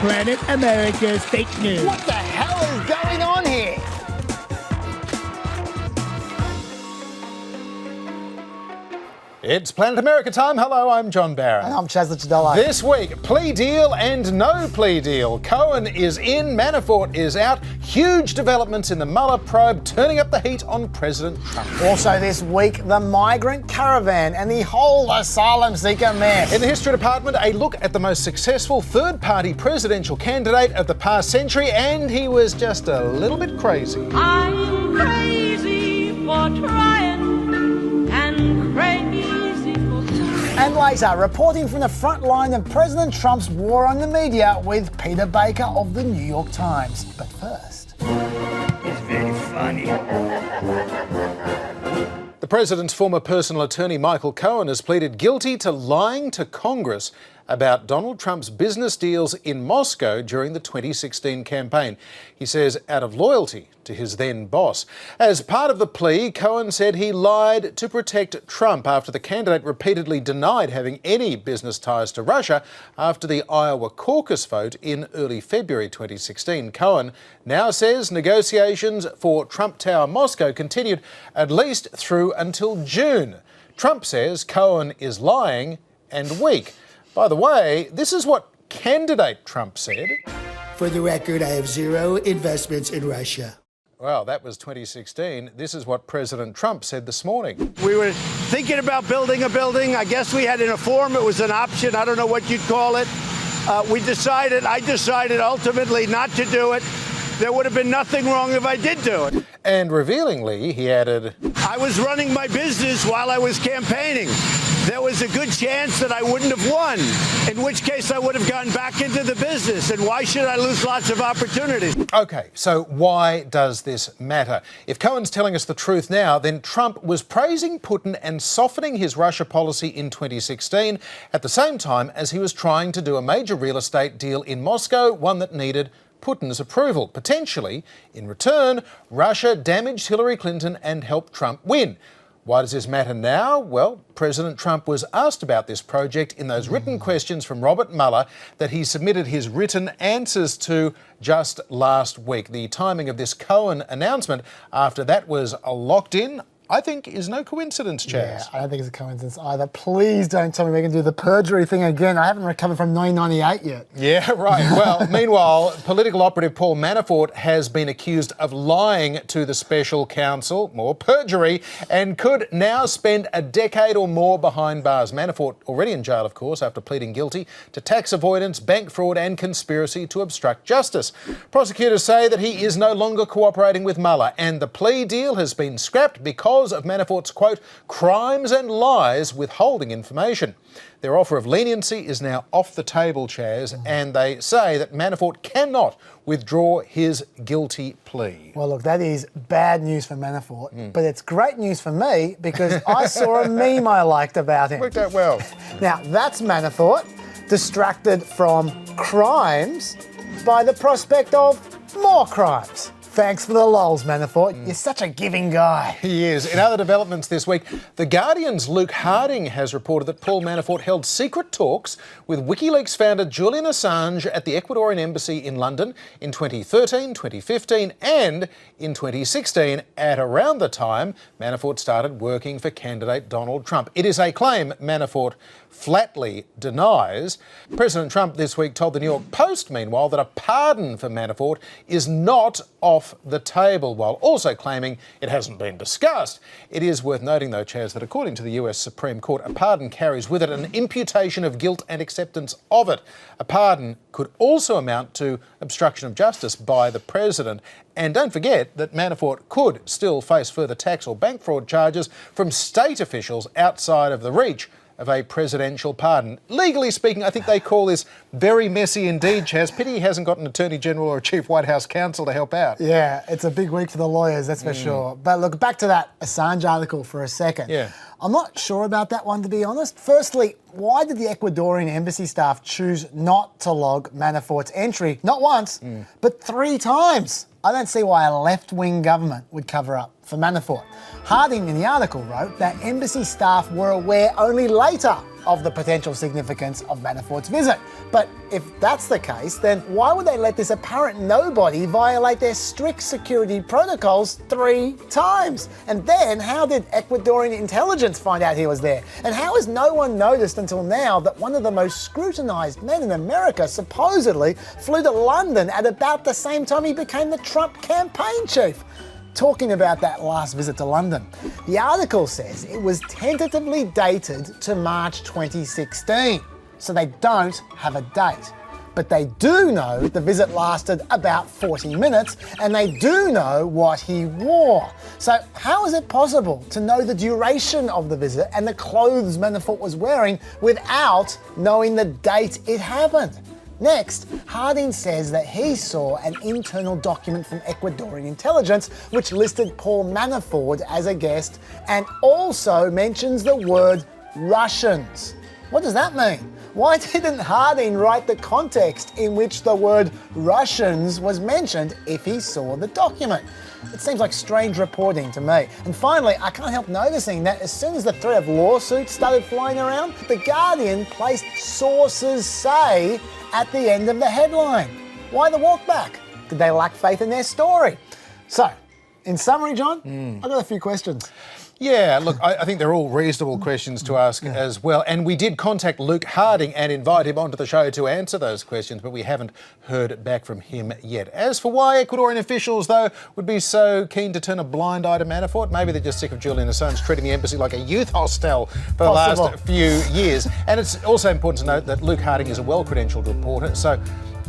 Planet America's fake news. What the hell is going on here? It's Planet America time. Hello, I'm John Barron. And I'm Chaz Luchadolo. This week, plea deal and no plea deal. Cohen is in, Manafort is out. Huge developments in the Mueller probe, turning up the heat on President Trump. Also this week, the migrant caravan and the whole asylum seeker mess. In the History Department, a look at the most successful third-party presidential candidate of the past century, and he was just a little bit crazy. I'm crazy for trying and crazy. And later, reporting from the front line of President Trump's war on the media with Peter Baker of the New York Times. But first... It's very funny. The president's former personal attorney, Michael Cohen, has pleaded guilty to lying to Congress about Donald Trump's business deals in Moscow during the 2016 campaign. He says out of loyalty to his then boss. As part of the plea, Cohen said he lied to protect Trump after the candidate repeatedly denied having any business ties to Russia after the Iowa caucus vote in early February 2016. Cohen now says negotiations for Trump Tower Moscow continued at least through until June. Trump says Cohen is lying and weak. By the way, this is what candidate Trump said. For the record, I have zero investments in Russia. Well, that was 2016. This is what President Trump said this morning. We were thinking about building a building. I guess we had in a form, it was an option. I don't know what you'd call it. I decided ultimately not to do it. There would have been nothing wrong if I did do it. And revealingly, he added, I was running my business while I was campaigning. There was a good chance that I wouldn't have won, in which case I would have gone back into the business. And why should I lose lots of opportunities? OK, so why does this matter? If Cohen's telling us the truth now, then Trump was praising Putin and softening his Russia policy in 2016 at the same time as he was trying to do a major real estate deal in Moscow, one that needed Putin's approval. Potentially, in return, Russia damaged Hillary Clinton and helped Trump win. Why does this matter now? Well, President Trump was asked about this project in those written questions from Robert Mueller that he submitted his written answers to just last week. The timing of this Cohen announcement after that was locked in, I think, is no coincidence, Chaz. Yeah, I don't think it's a coincidence either. Please don't tell me we can do the perjury thing again. I haven't recovered from 1998 yet. Yeah, right. Well, meanwhile, political operative Paul Manafort has been accused of lying to the special counsel, more perjury, and could now spend a decade or more behind bars. Manafort already in jail, of course, after pleading guilty to tax avoidance, bank fraud and conspiracy to obstruct justice. Prosecutors say that he is no longer cooperating with Mueller, and the plea deal has been scrapped because of Manafort's, quote, crimes and lies withholding information. Their offer of leniency is now off the table, Chaz, and they say that Manafort cannot withdraw his guilty plea. Well, look, that is bad news for Manafort, but it's great news for me because I saw a meme I liked about him. Worked out well. Now, that's Manafort, distracted from crimes by the prospect of more crimes. Thanks for the lols, Manafort. You're such a giving guy. He is. In other developments this week, The Guardian's Luke Harding has reported that Paul Manafort held secret talks with WikiLeaks founder Julian Assange at the Ecuadorian embassy in London in 2013, 2015 and in 2016, at around the time Manafort started working for candidate Donald Trump. It is a claim Manafort flatly denies. President Trump this week told the New York Post, meanwhile, that a pardon for Manafort is not off the table, while also claiming it hasn't been discussed. It is worth noting, though, Chaz, that according to the US Supreme Court, a pardon carries with it an imputation of guilt and acceptance of it. A pardon could also amount to obstruction of justice by the president. And don't forget that Manafort could still face further tax or bank fraud charges from state officials outside of the reach of a presidential pardon. Legally speaking, I think they call this very messy indeed, Chaz. Pity he hasn't got an Attorney General or a Chief White House counsel to help out. Yeah, it's a big week for the lawyers, that's for sure. But look, back to that Assange article for a second. Yeah. I'm not sure about that one, to be honest. Firstly, why did the Ecuadorian embassy staff choose not to log Manafort's entry, not once, but 3 times? I don't see why a left-wing government would cover up for Manafort. Harding in the article wrote that embassy staff were aware only later of the potential significance of Manafort's visit. But if that's the case, then why would they let this apparent nobody violate their strict security protocols 3 times? And then how did Ecuadorian intelligence find out he was there? And how has no one noticed until now that one of the most scrutinised men in America supposedly flew to London at about the same time he became the Trump campaign chief? Talking about that last visit to London, the article says it was tentatively dated to March 2016, so they don't have a date. But they do know the visit lasted about 40 minutes, and they do know what he wore. So how is it possible to know the duration of the visit and the clothes Manafort was wearing without knowing the date it happened? Next, Harding says that he saw an internal document from Ecuadorian intelligence which listed Paul Manafort as a guest and also mentions the word Russians. What does that mean? Why didn't Harding write the context in which the word Russians was mentioned if he saw the document? It seems like strange reporting to me. And finally, I can't help noticing that as soon as the threat of lawsuits started flying around, The Guardian placed "sources say" at the end of the headline. Why the walk back? Did they lack faith in their story? So, in summary, John, I've got a few questions. Yeah, look, I think they're all reasonable questions to ask as well. And we did contact Luke Harding and invite him onto the show to answer those questions, but we haven't heard back from him yet. As for why Ecuadorian officials, though, would be so keen to turn a blind eye to Manafort, maybe they're just sick of Julian Assange treating the embassy like a youth hostel for the last few years. And it's also important to note that Luke Harding is a well-credentialed reporter, so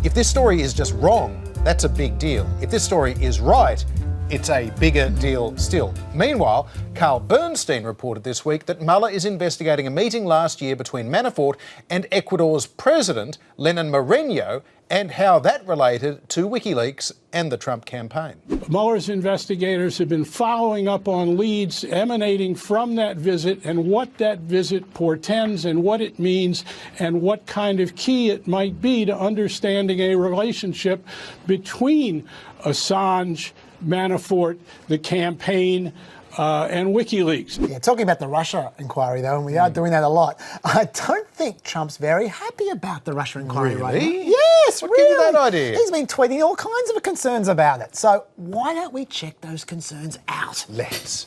if this story is just wrong, that's a big deal. If this story is right, it's a bigger deal still. Meanwhile, Carl Bernstein reported this week that Mueller is investigating a meeting last year between Manafort and Ecuador's president, Lenin Moreno, and how that related to WikiLeaks and the Trump campaign. Mueller's investigators have been following up on leads emanating from that visit and what that visit portends and what it means and what kind of key it might be to understanding a relationship between Assange, Manafort, the campaign, and WikiLeaks. Yeah, talking about the Russia inquiry, though, and we are doing that a lot, I don't think Trump's very happy about the Russia inquiry right now. Yes, what gave you that idea? He's been tweeting all kinds of concerns about it. So why don't we check those concerns out? Let's.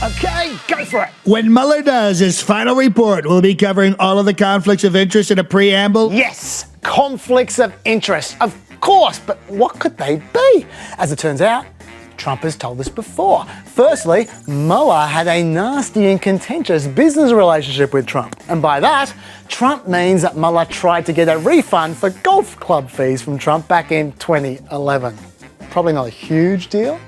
Okay, go for it. When Mueller does his final report, will he be covering all of the conflicts of interest in a preamble? Yes, conflicts of interest, of course, but what could they be? As it turns out, Trump has told us before. Firstly, Mueller had a nasty and contentious business relationship with Trump. And by that, Trump means that Mueller tried to get a refund for golf club fees from Trump back in 2011. Probably not a huge deal.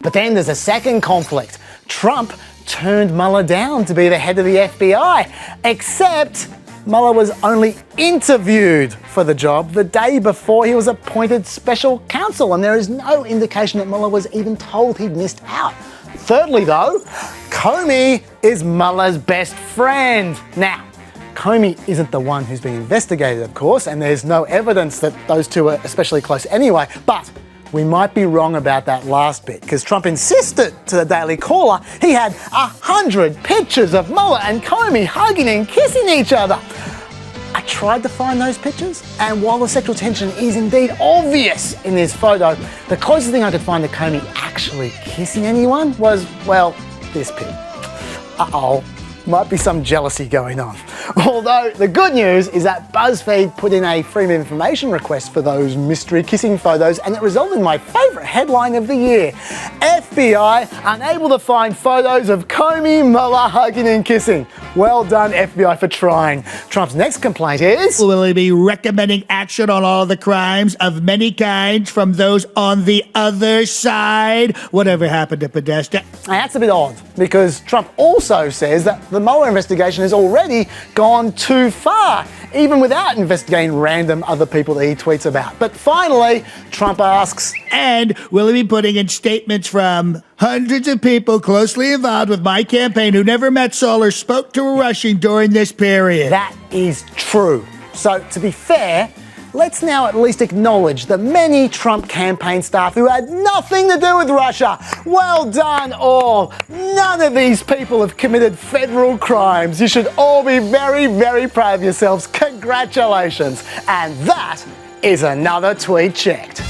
But then there's a second conflict. Trump turned Mueller down to be the head of the FBI, except Mueller was only interviewed for the job the day before he was appointed special counsel, and there is no indication that Mueller was even told he'd missed out. Thirdly, though, Comey is Mueller's best friend. Now, Comey isn't the one who's being investigated, of course, and there's no evidence that those two are especially close anyway, but we might be wrong about that last bit, because Trump insisted to the Daily Caller he had 100 pictures of Mueller and Comey hugging and kissing each other. I tried to find those pictures, and while the sexual tension is indeed obvious in this photo, the closest thing I could find to Comey actually kissing anyone was, well, this pic. Uh-oh. Might be some jealousy going on. Although the good news is that BuzzFeed put in a Freedom of Information request for those mystery kissing photos, and it resulted in my favourite headline of the year. FBI unable to find photos of Comey, Mueller hugging and kissing. Well done, FBI, for trying. Trump's next complaint is... Will he be recommending action on all the crimes of many kinds from those on the other side? Whatever happened to Podesta? That's a bit odd, because Trump also says that the Mueller investigation has already gone too far, even without investigating random other people that he tweets about. But finally, Trump asks... And will he be putting in statements from hundreds of people closely involved with my campaign who never met Saul or spoke to a Russian during this period? That is true. So, to be fair, let's now at least acknowledge the many Trump campaign staff who had nothing to do with Russia. Well done all. None of these people have committed federal crimes. You should all be very, very proud of yourselves. Congratulations. And that is another tweet checked.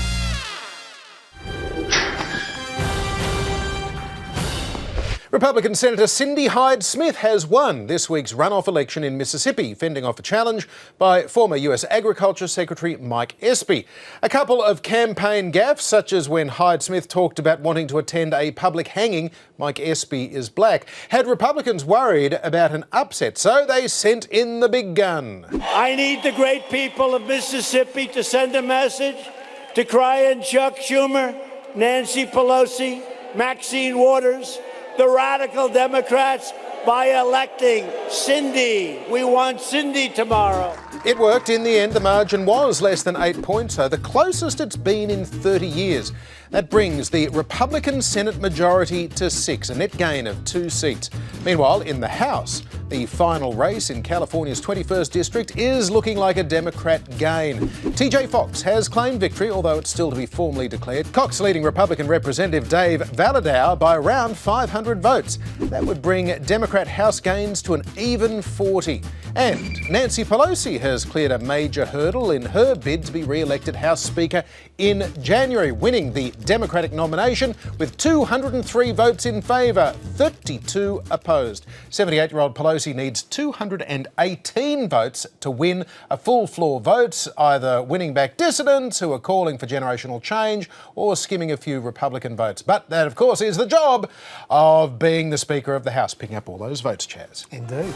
Republican Senator Cindy Hyde-Smith has won this week's runoff election in Mississippi, fending off a challenge by former US Agriculture Secretary Mike Espy. A couple of campaign gaffes, such as when Hyde-Smith talked about wanting to attend a public hanging, Mike Espy is black, had Republicans worried about an upset, so they sent in the big gun. I need the great people of Mississippi to send a message to Cohen, Chuck Schumer, Nancy Pelosi, Maxine Waters, the radical Democrats, by electing Cindy. We want Cindy tomorrow. It worked in the end. The margin was less than 8 points, though, the closest it's been in 30 years. That brings the Republican Senate majority to 6, a net gain of 2 seats. Meanwhile, in the House, the final race in California's 21st district is looking like a Democrat gain. TJ Fox has claimed victory, although it's still to be formally declared. Cox leading Republican Representative Dave Valadao by around 500 votes. That would bring Democrat House gains to an even 40. And Nancy Pelosi has cleared a major hurdle in her bid to be re-elected House Speaker in January, winning the Democratic nomination with 203 votes in favour, 32 opposed. 78-year-old Pelosi needs 218 votes to win a full floor vote, either winning back dissidents who are calling for generational change or skimming a few Republican votes. But that, of course, is the job of being the Speaker of the House, picking up all those votes, Chaz. Indeed.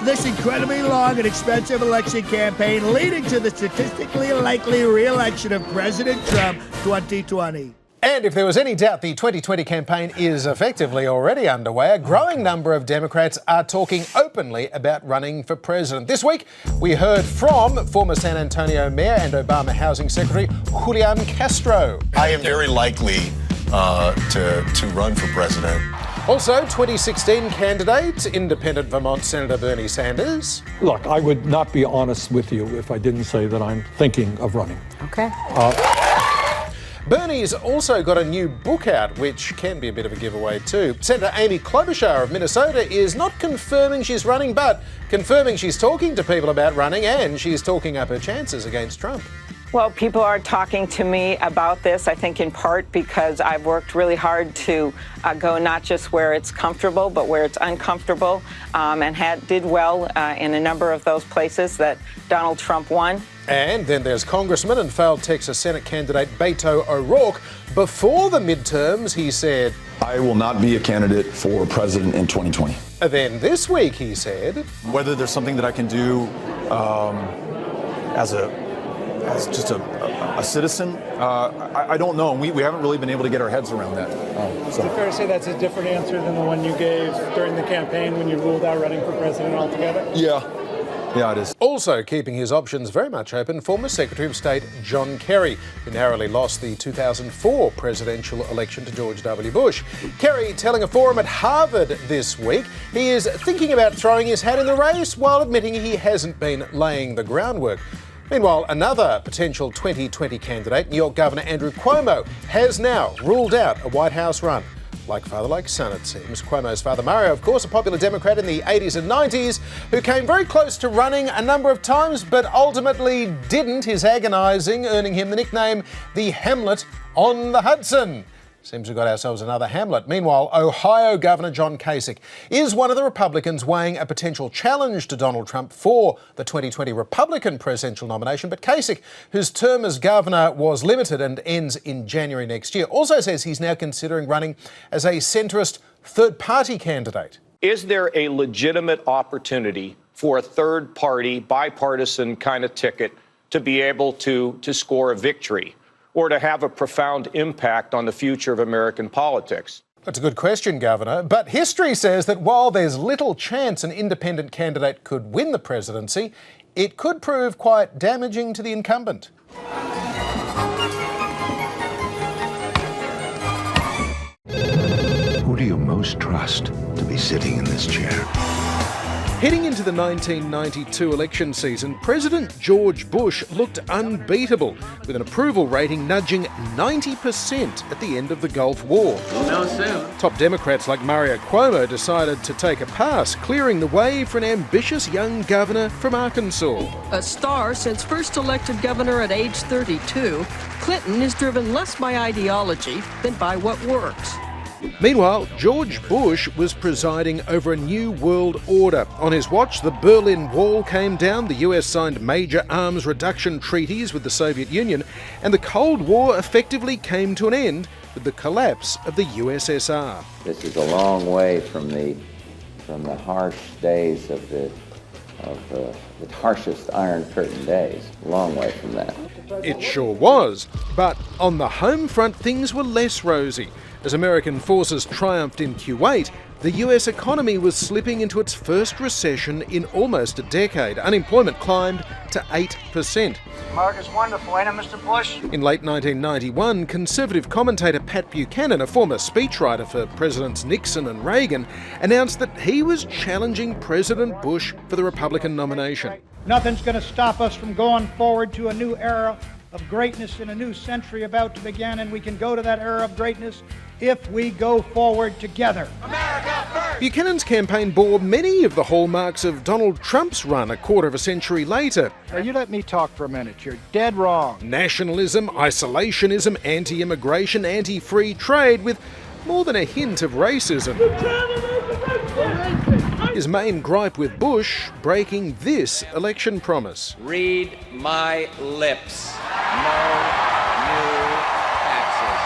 This incredibly long and expensive election campaign leading to the statistically likely re-election of President Trump 2020. And if there was any doubt, the 2020 campaign is effectively already underway. A growing number of Democrats are talking openly about running for president. This week, we heard from former San Antonio Mayor and Obama Housing Secretary Julian Castro. I am very likely to run for president. Also, 2016 candidate, independent Vermont Senator Bernie Sanders. Look, I would not be honest with you if I didn't say that I'm thinking of running. Okay. Bernie's also got a new book out, which can be a bit of a giveaway too. Senator Amy Klobuchar of Minnesota is not confirming she's running, but confirming she's talking to people about running, and she's talking up her chances against Trump. Well, people are talking to me about this, I think in part because I've worked really hard to go not just where it's comfortable, but where it's uncomfortable, and did well in a number of those places that Donald Trump won. And then there's Congressman and failed Texas Senate candidate Beto O'Rourke. Before the midterms, he said, I will not be a candidate for president in 2020. Then this week he said, whether there's something that I can do as just a citizen, I don't know. We haven't really been able to get our heads around that. Is it fair to say that's a different answer than the one you gave during the campaign when you ruled out running for president altogether? Yeah, it is. Also keeping his options very much open, former Secretary of State John Kerry, who narrowly lost the 2004 presidential election to George W. Bush. Kerry telling a forum at Harvard this week he is thinking about throwing his hat in the race while admitting he hasn't been laying the groundwork. Meanwhile, another potential 2020 candidate, New York Governor Andrew Cuomo, has now ruled out a White House run. Like father, like son, it seems. Cuomo's father, Mario, of course, a popular Democrat in the 80s and 90s, who came very close to running a number of times, but ultimately didn't, his agonising, earning him the nickname the Hamlet on the Hudson. Seems we've got ourselves another Hamlet. Meanwhile, Ohio Governor John Kasich is one of the Republicans weighing a potential challenge to Donald Trump for the 2020 Republican presidential nomination. But Kasich, whose term as governor was limited and ends in January next year, also says he's now considering running as a centrist third-party candidate. Is there a legitimate opportunity for a third-party, bipartisan kind of ticket to be able to score a victory, or to have a profound impact on the future of American politics? That's a good question, Governor. But history says that while there's little chance an independent candidate could win the presidency, it could prove quite damaging to the incumbent. Who do you most trust to be sitting in this chair? Heading into the 1992 election season, President George Bush looked unbeatable, with an approval rating nudging 90% at the end of the Gulf War. We'll know soon. Top Democrats like Mario Cuomo decided to take a pass, clearing the way for an ambitious young governor from Arkansas. A star since first elected governor at age 32, Clinton is driven less by ideology than by what works. Meanwhile, George Bush was presiding over a new world order. On his watch, the Berlin Wall came down, the US signed major arms reduction treaties with the Soviet Union, and the Cold War effectively came to an end with the collapse of the USSR. This is a long way from the harsh days of the harshest Iron Curtain days. A long way from that. It sure was. But on the home front, things were less rosy. As American forces triumphed in Kuwait, the US economy was slipping into its first recession in almost a decade. Unemployment climbed to 8%. America's wonderful, ain't it, Mr. Bush? In late 1991, conservative commentator Pat Buchanan, a former speechwriter for Presidents Nixon and Reagan, announced that he was challenging President Bush for the Republican nomination. Nothing's going to stop us from going forward to a new era of greatness in a new century about to begin, and we can go to that era of greatness if we go forward together. America first! Buchanan's campaign bore many of the hallmarks of Donald Trump's run a quarter of a century later. Now, you let me talk for a minute. You're dead wrong. Nationalism, isolationism, anti-immigration, anti-free trade, with more than a hint of racism. His main gripe with Bush, breaking this election promise. Read my lips. No new taxes.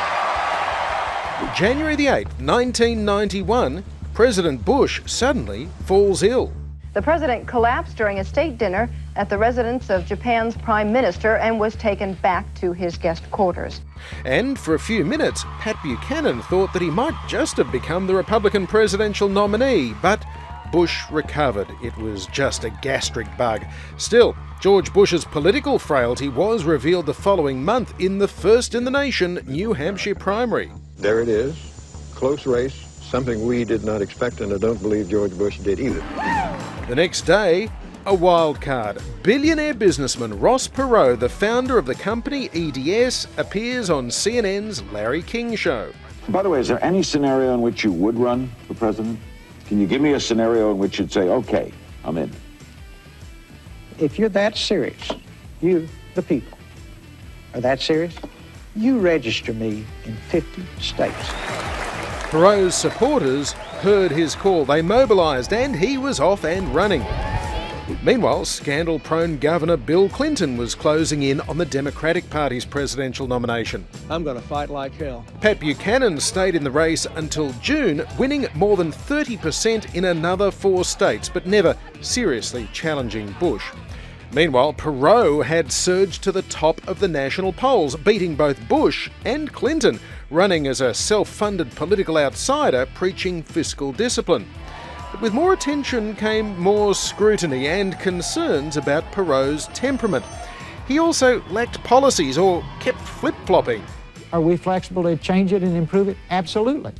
January the 8th, 1991, President Bush suddenly falls ill. The president collapsed during a state dinner at the residence of Japan's prime minister and was taken back to his guest quarters. And for a few minutes, Pat Buchanan thought that he might just have become the Republican presidential nominee, but Bush recovered. It was just a gastric bug. Still, George Bush's political frailty was revealed the following month in the first in the nation New Hampshire primary. There it is. Close race, something we did not expect, and I don't believe George Bush did either. The next day, a wild card. Billionaire businessman Ross Perot, the founder of the company EDS, appears on CNN's Larry King show. By the way, is there any scenario in which you would run for president? Can you give me a scenario in which you'd say, okay, I'm in? If you're that serious, you, the people, are that serious, you register me in 50 states. Perot's supporters heard his call. They mobilised and he was off and running. Meanwhile, scandal-prone Governor Bill Clinton was closing in on the Democratic Party's presidential nomination. I'm going to fight like hell. Pat Buchanan stayed in the race until June, winning more than 30% in another 4 states, but never seriously challenging Bush. Meanwhile, Perot had surged to the top of the national polls, beating both Bush and Clinton, running as a self-funded political outsider preaching fiscal discipline. But with more attention came more scrutiny and concerns about Perot's temperament. He also lacked policies or kept flip-flopping. Are we flexible to change it and improve it? Absolutely.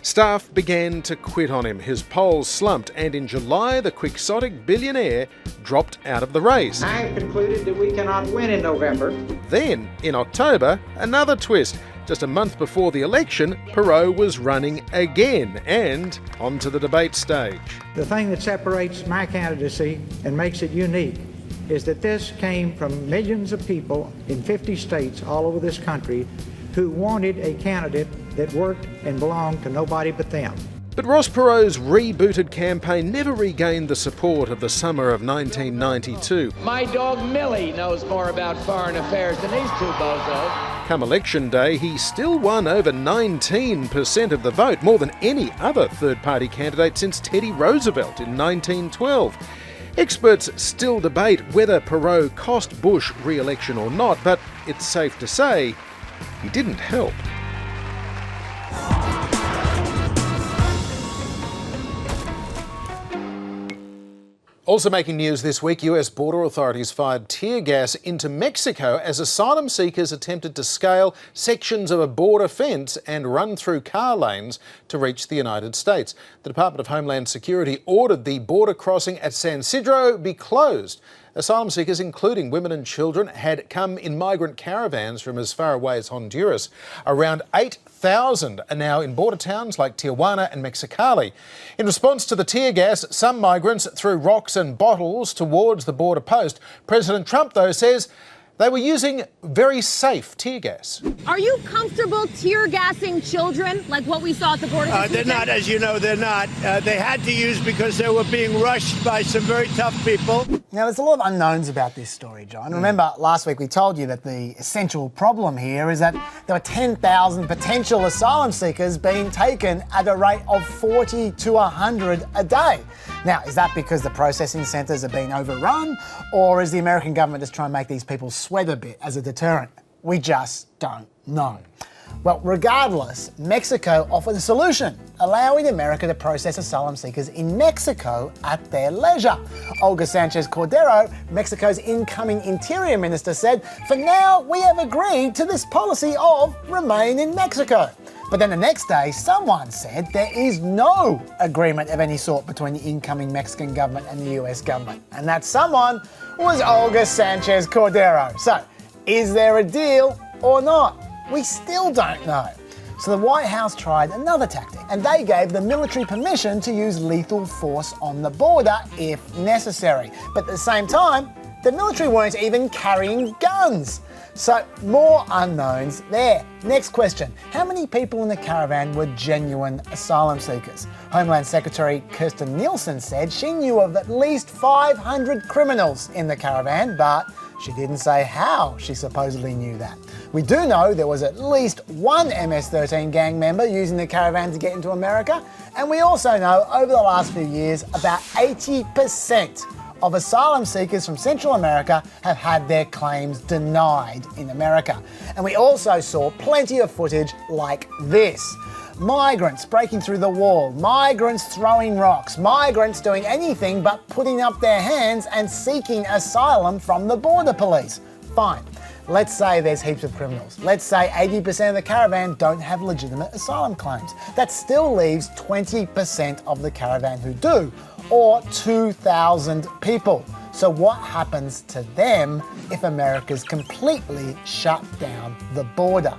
Staff began to quit on him. His polls slumped, and in July, the quixotic billionaire dropped out of the race. I have concluded that we cannot win in November. Then, in October, another twist. Just a month before the election, Perot was running again and onto the debate stage. The thing that separates my candidacy and makes it unique is that this came from millions of people in 50 states all over this country who wanted a candidate that worked and belonged to nobody but them. But Ross Perot's rebooted campaign never regained the support of the summer of 1992. My dog Millie knows more about foreign affairs than these two bozos. Come election day, he still won over 19% of the vote, more than any other third-party candidate since Teddy Roosevelt in 1912. Experts still debate whether Perot cost Bush re-election or not, but it's safe to say he didn't help. Also making news this week, US border authorities fired tear gas into Mexico as asylum seekers attempted to scale sections of a border fence and run through car lanes to reach the United States. The Department of Homeland Security ordered the border crossing at San Isidro be closed. Asylum seekers, including women and children, had come in migrant caravans from as far away as Honduras. Around 8,000 are now in border towns like Tijuana and Mexicali. In response to the tear gas, some migrants threw rocks and bottles towards the border post. President Trump, though, says they were using very safe tear gas. Are you comfortable tear gassing children like what we saw at the border? They're not, as you know, they're not. They had to use because they were being rushed by some very tough people. Now, there's a lot of unknowns about this story, John. Remember, last week we told you that the essential problem here is that there were 10,000 potential asylum seekers being taken at a rate of 40 to 100 a day. Now, is that because the processing centres are being overrun, or is the American government just trying to make these people sweat a bit as a deterrent? We just don't know. Well, regardless, Mexico offered a solution, allowing America to process asylum seekers in Mexico at their leisure. Olga Sanchez Cordero, Mexico's incoming interior minister, said, "For now, we have agreed to this policy of remain in Mexico." But then the next day, someone said there is no agreement of any sort between the incoming Mexican government and the US government. And that someone was Olga Sanchez Cordero. So, is there a deal or not? We still don't know. So the White House tried another tactic, and they gave the military permission to use lethal force on the border if necessary. But at the same time, the military weren't even carrying guns. So more unknowns there. Next question. How many people in the caravan were genuine asylum seekers? Homeland Secretary Kirstjen Nielsen said she knew of at least 500 criminals in the caravan, but she didn't say how she supposedly knew that. We do know there was at least one MS-13 gang member using the caravan to get into America, and we also know over the last few years about 80% of asylum seekers from Central America have had their claims denied in America. And we also saw plenty of footage like this. Migrants breaking through the wall, migrants throwing rocks, migrants doing anything but putting up their hands and seeking asylum from the border police. Fine. Let's say there's heaps of criminals. Let's say 80% of the caravan don't have legitimate asylum claims. That still leaves 20% of the caravan who do, or 2,000 people. So what happens to them if America's completely shut down the border?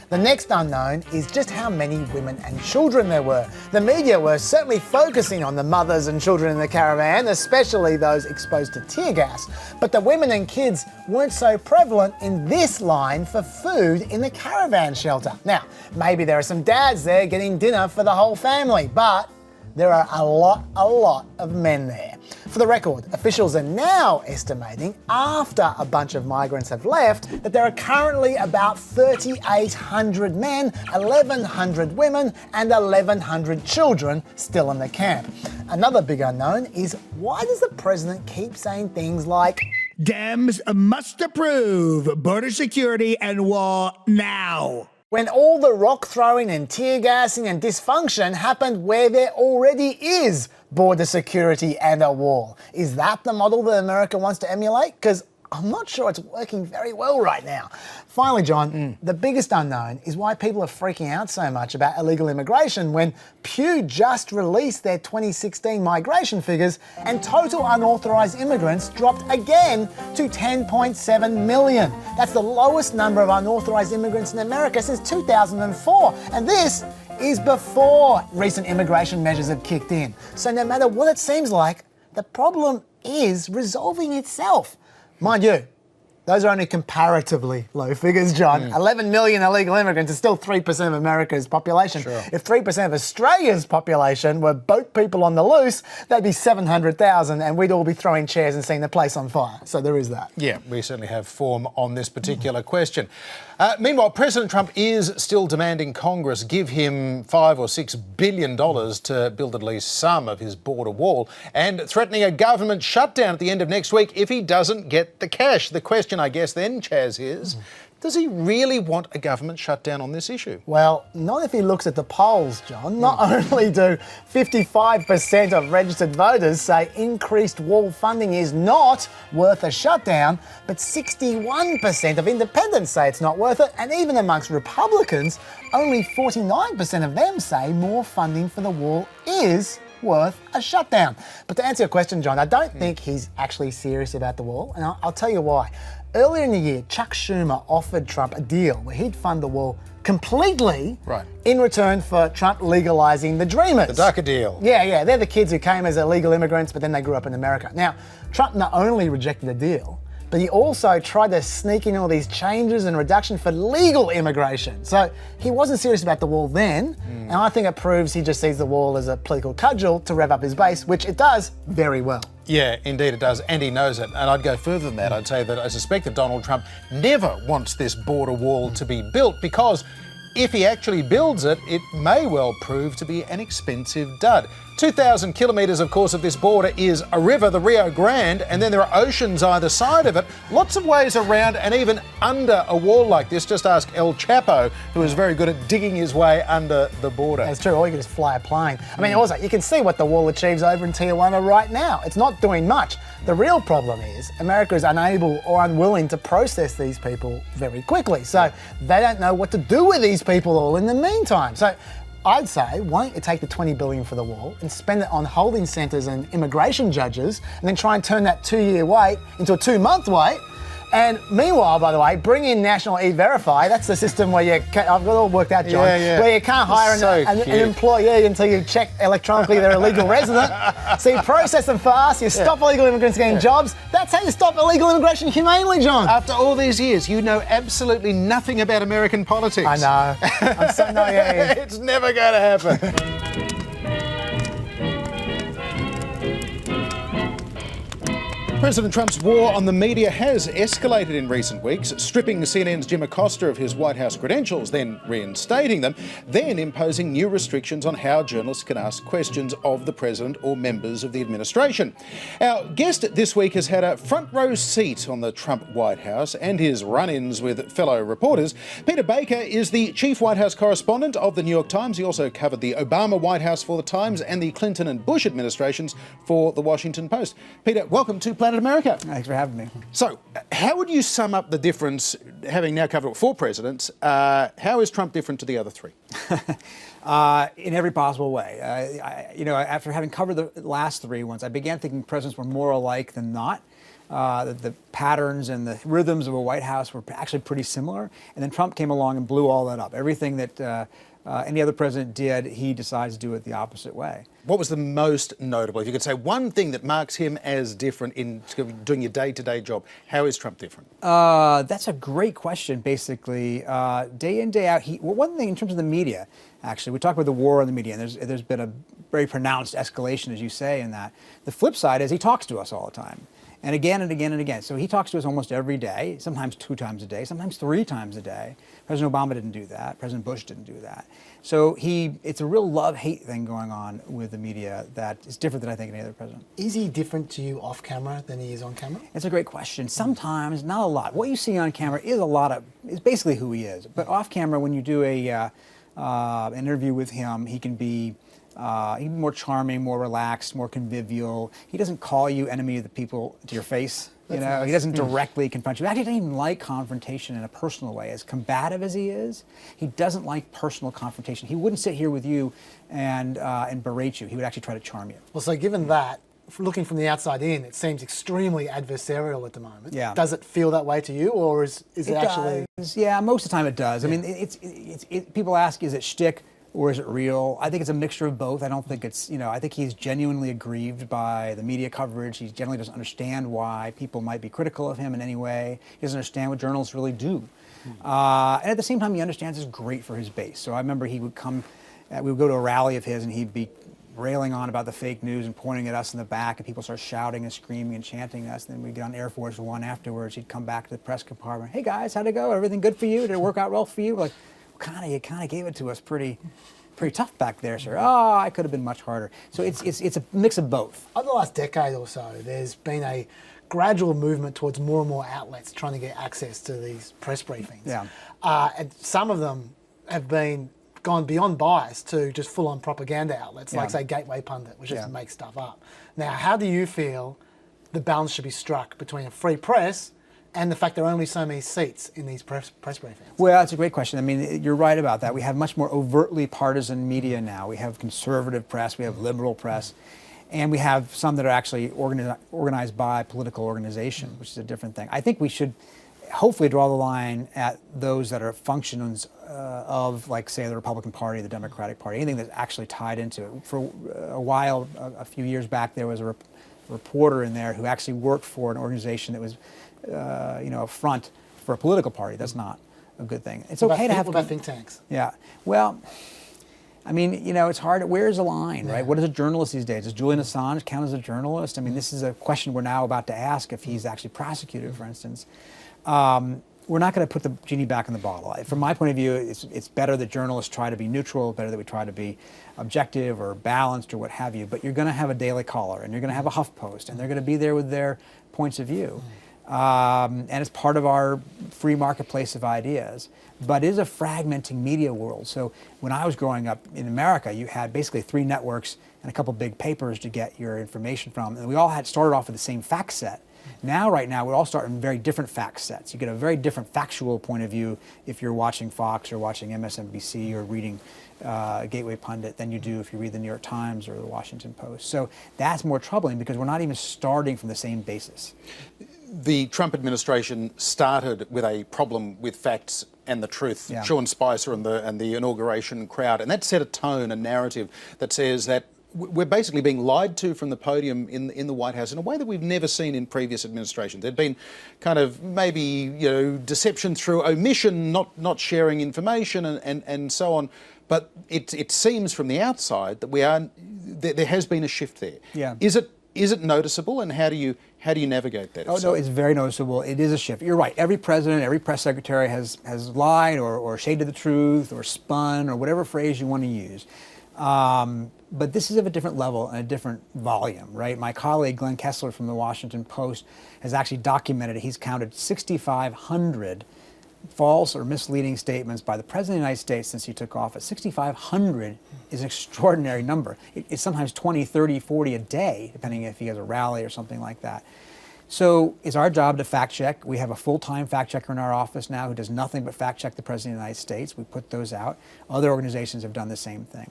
The next unknown is just how many women and children there were. The media were certainly focusing on the mothers and children in the caravan, especially those exposed to tear gas. But the women and kids weren't so prevalent in this line for food in the caravan shelter. Now, maybe there are some dads there getting dinner for the whole family, but there are a lot of men there. For the record, officials are now estimating, after a bunch of migrants have left, that there are currently about 3,800 men, 1,100 women, and 1,100 children still in the camp. Another big unknown is, why does the president keep saying things like, Dems must approve border security and wall now, when all the rock throwing and tear gassing and dysfunction happened where there already is border security and a wall? Is that the model that America wants to emulate? Because I'm not sure it's working very well right now. Finally, John, the biggest unknown is why people are freaking out so much about illegal immigration when Pew just released their 2016 migration figures and total unauthorised immigrants dropped again to 10.7 million. That's the lowest number of unauthorised immigrants in America since 2004. And this is before recent immigration measures have kicked in. So no matter what it seems like, the problem is resolving itself. Mind you, those are only comparatively low figures, John. 11 million illegal immigrants is still 3% of America's population. Sure. If 3% of Australia's population were boat people on the loose, that'd be 700,000 and we'd all be throwing chairs and setting the place on fire. So there is that. Yeah, we certainly have form on this particular question. Meanwhile, President Trump is still demanding Congress give him $5 or $6 billion to build at least some of his border wall, and threatening a government shutdown at the end of next week if he doesn't get the cash. The question, I guess, then, Chaz, is Does he really want a government shutdown on this issue? Well, not if he looks at the polls, John. Not only do 55% of registered voters say increased wall funding is not worth a shutdown, but 61% of independents say it's not worth it. And even amongst Republicans, only 49% of them say more funding for the wall is worth a shutdown. But to answer your question, John, I don't think he's actually serious about the wall, and I'll tell you why. Earlier in the year, Chuck Schumer offered Trump a deal where he'd fund the wall completely in return for Trump legalising the Dreamers. The DACA deal. Yeah, they're the kids who came as illegal immigrants, but then they grew up in America. Now, Trump not only rejected the deal, but he also tried to sneak in all these changes and reduction for legal immigration. So he wasn't serious about the wall then, and I think it proves he just sees the wall as a political cudgel to rev up his base, which it does very well. Yeah, indeed it does, and he knows it. And I'd go further than that. I'd say that I suspect that Donald Trump never wants this border wall to be built, because if he actually builds it, it may well prove to be an expensive dud. 2,000 kilometres, of course, of this border is a river, the Rio Grande, and then there are oceans either side of it. Lots of ways around and even under a wall like this. Just ask El Chapo, who is very good at digging his way under the border. That's true. Or you can just fly a plane. I mean, also, you can see what the wall achieves over in Tijuana right now. It's not doing much. The real problem is America is unable or unwilling to process these people very quickly. So they don't know what to do with these people all in the meantime. So I'd say, why don't you take the $20 billion for the wall and spend it on holding centres and immigration judges, and then try and turn that 2-year wait into a 2-month wait. And meanwhile, by the way, bring in National E-Verify. That's the system where you can't, I've got it all worked out, John, where you can't hire an employee until you check electronically they're a legal resident. So you process them fast, you stop illegal immigrants getting jobs. That's how you stop illegal immigration humanely, John. After all these years, you know absolutely nothing about American politics. I know. I'm so naive. It's never going to happen. President Trump's war on the media has escalated in recent weeks, stripping CNN's Jim Acosta of his White House credentials, then reinstating them, then imposing new restrictions on how journalists can ask questions of the president or members of the administration. Our guest this week has had a front row seat on the Trump White House and his run-ins with fellow reporters. Peter Baker is the chief White House correspondent of the New York Times. He also covered the Obama White House for the Times and the Clinton and Bush administrations for the Washington Post. Peter, welcome to Planet America. Thanks for having me. So, how would you sum up the difference, having now covered 4 presidents, how is Trump different to the other 3? In every possible way. After having covered the last 3 ones, I began thinking presidents were more alike than not. The patterns and the rhythms of a White House were actually pretty similar. And then Trump came along and blew all that up. Everything that any other president did, he decides to do it the opposite way. What was the most notable? If you could say one thing that marks him as different in doing your day-to-day job, how is Trump different? That's a great question, basically. Day in, day out, one thing in terms of the media, actually, we talk about the war on the media, and there's been a very pronounced escalation, as you say, in that. The flip side is he talks to us all the time. And again and again and again. So he talks to us almost every day, sometimes 2 times a day, sometimes 3 times a day. President Obama didn't do that. President Bush didn't do that. So it's a real love-hate thing going on with the media that is different than I think any other president. Is he different to you off camera than he is on camera? It's a great question. Sometimes, not a lot. What you see on camera is basically who he is. But off camera, when you do an interview with him, he can be more charming, more relaxed, more convivial. He doesn't call you enemy of the people to your face. Nice. He doesn't directly confront you. Actually, he doesn't even like confrontation in a personal way. As combative as he is, he doesn't like personal confrontation. He wouldn't sit here with you and berate you. He would actually try to charm you. Well, so given that, looking from the outside in, it seems extremely adversarial at the moment. Yeah. Does it feel that way to you, or is it actually? Does. Yeah, most of the time it does. Yeah. I mean, people ask, is it shtick? Or is it real? I think it's a mixture of both. I don't think it's, I think he's genuinely aggrieved by the media coverage. He generally doesn't understand why people might be critical of him in any way. He doesn't understand what journalists really do. And at the same time, he understands it's great for his base. So I remember we would go to a rally of his and he'd be railing on about the fake news and pointing at us in the back, and people start shouting and screaming and chanting us. And then we'd get on Air Force One afterwards. He'd come back to the press compartment. Hey guys, how'd it go? Everything good for you? Did it work out well for you? We're like, you kind of gave it to us pretty tough back there, sir. Oh, I could have been much harder. So it's a mix of both. Over the last decade or so, there's been a gradual movement towards more and more outlets trying to get access to these press briefings. Yeah. And some of them have gone beyond bias to just full-on propaganda outlets, like, say, Gateway Pundit, which just makes stuff up. Now, how do you feel the balance should be struck between a free press and the fact there are only so many seats in these press briefings? Well, that's a great question. I mean, you're right about that. We have much more overtly partisan media now. We have conservative press, we have liberal press, and we have some that are actually organized by political organization, which is a different thing. I think we should hopefully draw the line at those that are functions of, like, say, the Republican Party, the Democratic Party, anything that's actually tied into it. For a while, a few years back, there was a reporter in there who actually worked for an organization that was a front for a political party. That's not a good thing. It's okay to have. What about think tanks? Yeah. Well, I mean, it's hard. Where's the line, right? What is a journalist these days? Does Julian Assange count as a journalist? I mean, this is a question we're now about to ask if he's actually prosecuted, for instance. We're not going to put the genie back in the bottle. From my point of view, it's better that journalists try to be neutral, better that we try to be objective or balanced or what have you. But you're going to have a Daily Caller and you're going to have a HuffPost, and they're going to be there with their points of view. And it's part of our free marketplace of ideas. But it is a fragmenting media world. So when I was growing up in America, you had basically 3 networks and a couple big papers to get your information from. And we all had started off with the same fact set. Right now, we all start in very different fact sets. You get a very different factual point of view if you're watching Fox or watching MSNBC or reading Gateway Pundit than you do if you read the New York Times or the Washington Post. So that's more troubling because we're not even starting from the same basis. The Trump administration started with a problem with facts and the truth. Yeah. Sean Spicer and the inauguration crowd, and that set a tone, a narrative that says that we're basically being lied to from the podium in the White House in a way that we've never seen in previous administrations. There'd been kind of maybe deception through omission, not sharing information, and so on. But it seems from the outside that there has been a shift there. Yeah. Is it noticeable, and how do you navigate that? Oh, no, it's very noticeable. It is a shift. You're right. Every president, every press secretary has lied or shaded the truth or spun or whatever phrase you want to use. But this is of a different level and a different volume, right? My colleague, Glenn Kessler from the Washington Post, has actually documented it. He's counted 6,500 false or misleading statements by the President of the United States since he took office. 6,500 is an extraordinary number. It's sometimes 20, 30, 40 a day, depending if he has a rally or something like that. So it's our job to fact check. We have a full-time fact checker in our office now who does nothing but fact check the President of the United States. We put those out. Other organizations have done the same thing.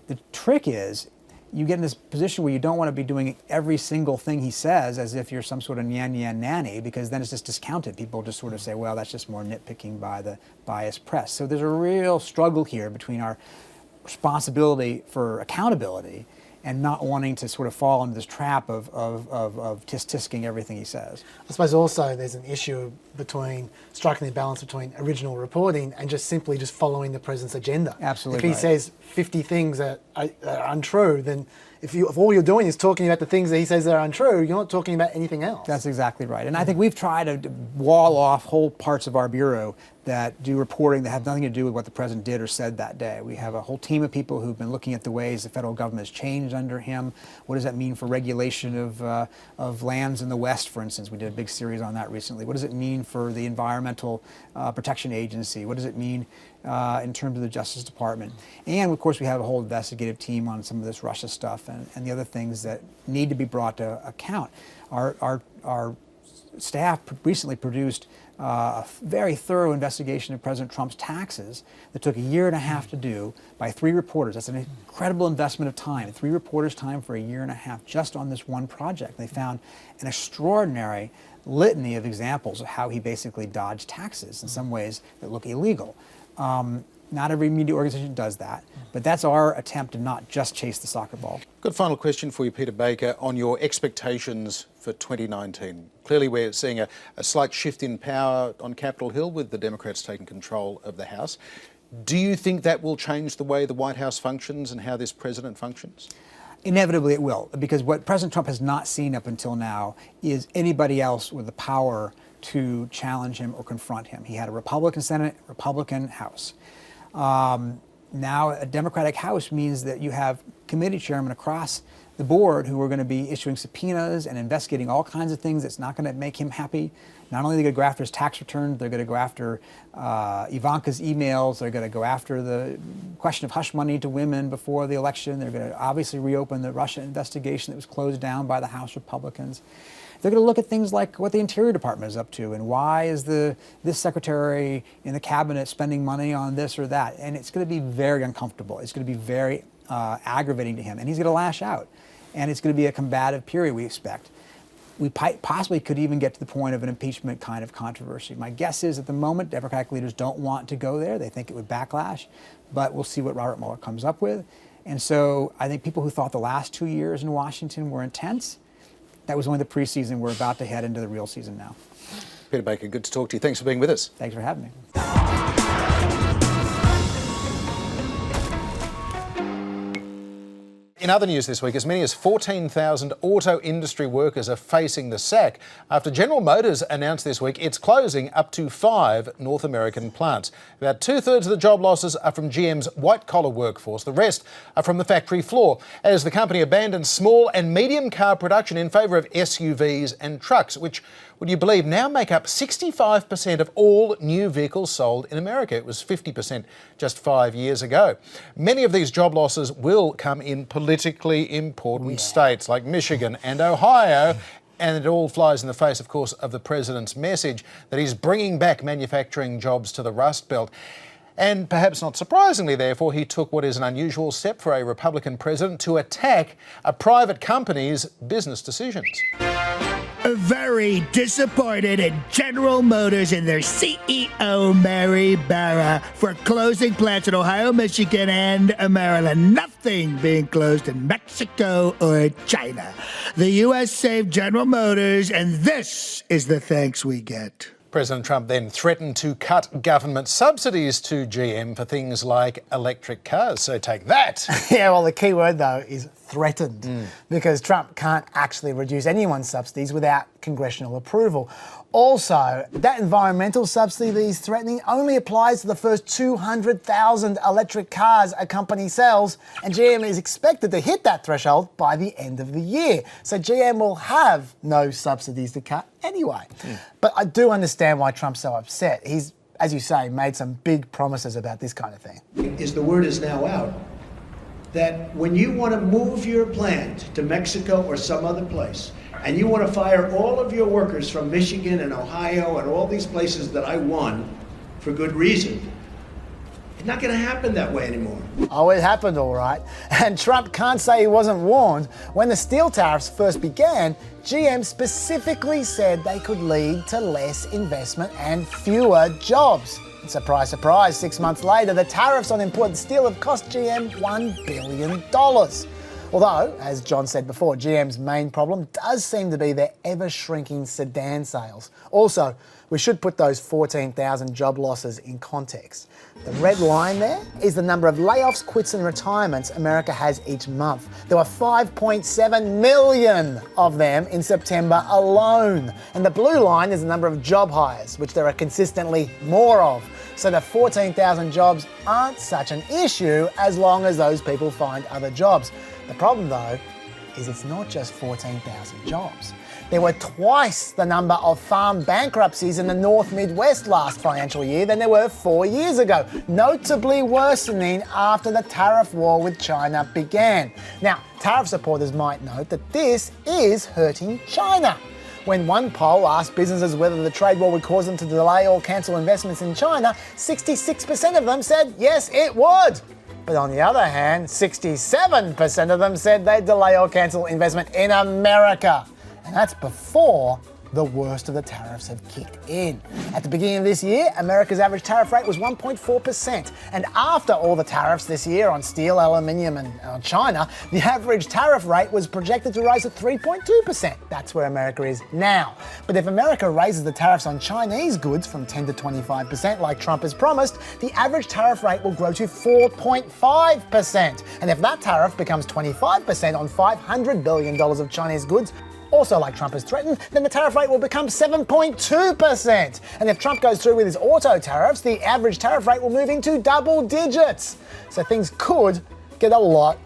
The trick is you get in this position where you don't want to be doing every single thing he says as if you're some sort of nyan nanny, because then it's just discounted. People just sort of say, well, that's just more nitpicking by the biased press. So there's a real struggle here between our responsibility for accountability and not wanting to sort of fall into this trap of tisk-tisking everything he says. I suppose also there's an issue between striking the balance between original reporting and just simply following the president's agenda. Absolutely. If he says 50 things that are untrue, then if all you're doing is talking about the things that he says that are untrue, you're not talking about anything else. That's exactly right. And I think we've tried to wall off whole parts of our bureau that do reporting that have nothing to do with what the president did or said that day. We have a whole team of people who've been looking at the ways the federal government has changed under him. What does that mean for regulation of lands in the West, for instance? We did a big series on that recently. What does it mean for the Environmental Protection Agency? What does it mean in terms of the Justice Department? And of course we have a whole investigative team on some of this Russia stuff and the other things that need to be brought to account. Our staff recently produced a very thorough investigation of President Trump's taxes that took 1.5 years to do by 3 reporters. That's an incredible investment of time. 3 reporters' time for 1.5 years just on this one project. They found an extraordinary litany of examples of how he basically dodged taxes in some ways that look illegal. Not every media organization does that, but that's our attempt to not just chase the soccer ball. Good final question for you, Peter Baker, on your expectations for 2019. Clearly we're seeing a slight shift in power on Capitol Hill with the Democrats taking control of the House. Do you think that will change the way the White House functions and how this president functions? Inevitably it will, because what President Trump has not seen up until now is anybody else with the power to challenge him or confront him. He had a Republican Senate, Republican House. Now a Democratic House means that you have committee chairmen across the board who are going to be issuing subpoenas and investigating all kinds of things that's not going to make him happy. Not only are they going to go after his tax return, they're going to go after Ivanka's emails. They're going to go after the question of hush money to women before the election. They're going to obviously reopen the Russia investigation that was closed down by the House Republicans. They're going to look at things like what the Interior Department is up to and why is this secretary in the cabinet spending money on this or that. And it's going to be very uncomfortable. It's going to be very aggravating to him. And he's going to lash out. And it's going to be a combative period, we expect. We possibly could even get to the point of an impeachment kind of controversy. My guess is at the moment, Democratic leaders don't want to go there. They think it would backlash. But we'll see what Robert Mueller comes up with. And so I think people who thought the last 2 years in Washington were intense, that was only the preseason. We're about to head into the real season now. Peter Baker, good to talk to you. Thanks for being with us. Thanks for having me. In other news this week, as many as 14,000 auto industry workers are facing the sack after General Motors announced this week it's closing up to 5 North American plants. About 2/3 of the job losses are from GM's white-collar workforce. The rest are from the factory floor, as the company abandons small and medium car production in favour of SUVs and trucks, which, would you believe, now make up 65% of all new vehicles sold in America. It was 50% just 5 years ago. Many of these job losses will come in politically important states like Michigan and Ohio, and it all flies in the face, of course, of the president's message that he's bringing back manufacturing jobs to the Rust Belt. And perhaps not surprisingly, therefore, he took what is an unusual step for a Republican president to attack a private company's business decisions. Very disappointed in General Motors and their CEO, Mary Barra, for closing plants in Ohio, Michigan, and Maryland. Nothing being closed in Mexico or China. The U.S. saved General Motors, and this is the thanks we get. President Trump then threatened to cut government subsidies to GM for things like electric cars. So take that. Yeah, well, the key word, though, is threatened, because Trump can't actually reduce anyone's subsidies without congressional approval. Also, that environmental subsidy that he's threatening only applies to the first 200,000 electric cars a company sells, and GM is expected to hit that threshold by the end of the year. So GM will have no subsidies to cut anyway. But I do understand why Trump's so upset. He's, as you say, made some big promises about this kind of thing. The word is now out that when you want to move your plant to Mexico or some other place, and you want to fire all of your workers from Michigan and Ohio and all these places that I won for good reason, it's not going to happen that way anymore. Oh, it happened all right. And Trump can't say he wasn't warned. When the steel tariffs first began, GM specifically said they could lead to less investment and fewer jobs. And surprise, surprise, 6 months later, the tariffs on imported steel have cost GM $1 billion. Although, as John said before, GM's main problem does seem to be their ever-shrinking sedan sales. Also, we should put those 14,000 job losses in context. The red line there is the number of layoffs, quits and retirements America has each month. There were 5.7 million of them in September alone. And the blue line is the number of job hires, which there are consistently more of. So the 14,000 jobs aren't such an issue as long as those people find other jobs. The problem, though, is it's not just 14,000 jobs. There were twice the number of farm bankruptcies in the North Midwest last financial year than there were 4 years ago, notably worsening after the tariff war with China began. Now, tariff supporters might note that this is hurting China. When one poll asked businesses whether the trade war would cause them to delay or cancel investments in China, 66% of them said yes, it would. But on the other hand, 67% of them said they'd delay or cancel investment in America. And that's before the worst of the tariffs have kicked in. At the beginning of this year, America's average tariff rate was 1.4%. And after all the tariffs this year on steel, aluminium and on China, the average tariff rate was projected to rise to 3.2%. That's where America is now. But if America raises the tariffs on Chinese goods from 10 to 25%, like Trump has promised, the average tariff rate will grow to 4.5%. And if that tariff becomes 25% on $500 billion of Chinese goods, also like Trump has threatened, then the tariff rate will become 7.2%. And if Trump goes through with his auto tariffs, the average tariff rate will move into double digits. So things could get a lot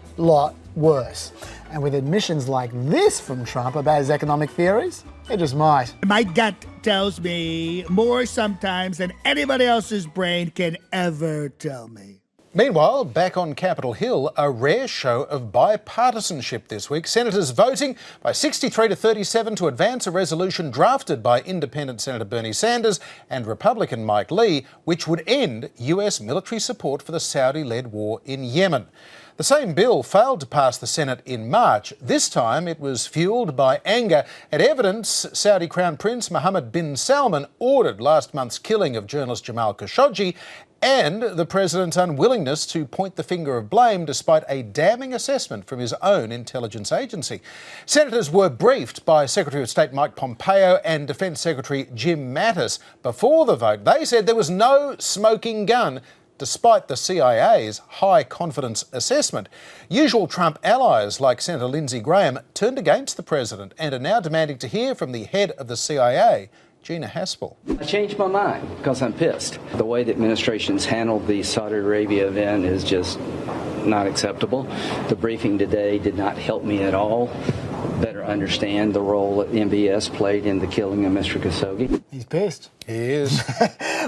worse. And with admissions like this from Trump about his economic theories, it just might. My gut tells me more sometimes than anybody else's brain can ever tell me. Meanwhile, back on Capitol Hill, a rare show of bipartisanship this week. Senators voting by 63 to 37 to advance a resolution drafted by Independent Senator Bernie Sanders and Republican Mike Lee, which would end US military support for the Saudi-led war in Yemen. The same bill failed to pass the Senate in March. This time it was fuelled by anger at evidence Saudi Crown Prince Mohammed bin Salman ordered last month's killing of journalist Jamal Khashoggi, and the president's unwillingness to point the finger of blame despite a damning assessment from his own intelligence agency. Senators were briefed by Secretary of State Mike Pompeo and Defence Secretary Jim Mattis before the vote. They said there was no smoking gun, despite the CIA's high confidence assessment. Usual Trump allies like Senator Lindsey Graham turned against the president and are now demanding to hear from the head of the CIA, Gina Haspel. I changed my mind because I'm pissed. The way the administration's handled the Saudi Arabia event is just not acceptable. The briefing today did not help me at all better understand the role that MBS played in the killing of Mr. Khashoggi. He's pissed. He is.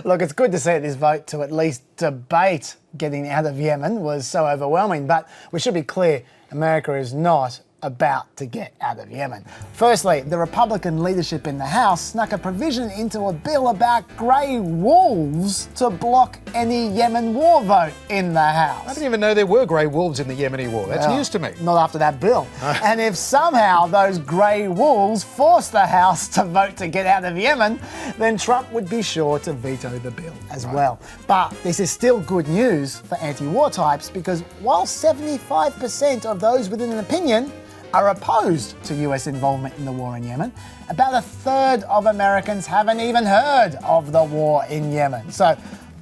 Look, it's good to see that this vote to at least debate getting out of Yemen was so overwhelming, but we should be clear, America is not about to get out of Yemen. Firstly, the Republican leadership in the House snuck a provision into a bill about grey wolves to block any Yemen war vote in the House. I didn't even know there were grey wolves in the Yemeni war. That's news to me. Not after that bill. And if somehow those grey wolves force the House to vote to get out of Yemen, then Trump would be sure to veto the bill as well. But this is still good news for anti-war types, because while 75% of those with an opinion are opposed to US involvement in the war in Yemen, about a third of Americans haven't even heard of the war in Yemen. So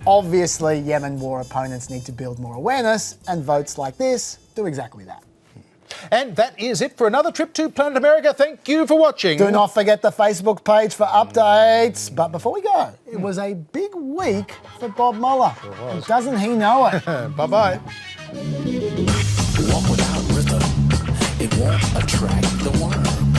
obviously Yemen war opponents need to build more awareness, and votes like this do exactly that. And that is it for another trip to Planet America. Thank you for watching. Do not forget the Facebook page for updates. But before we go, it was a big week for Bob Mueller. And doesn't he know it? Bye-bye. Walk without rhythm, it won't attract the worm.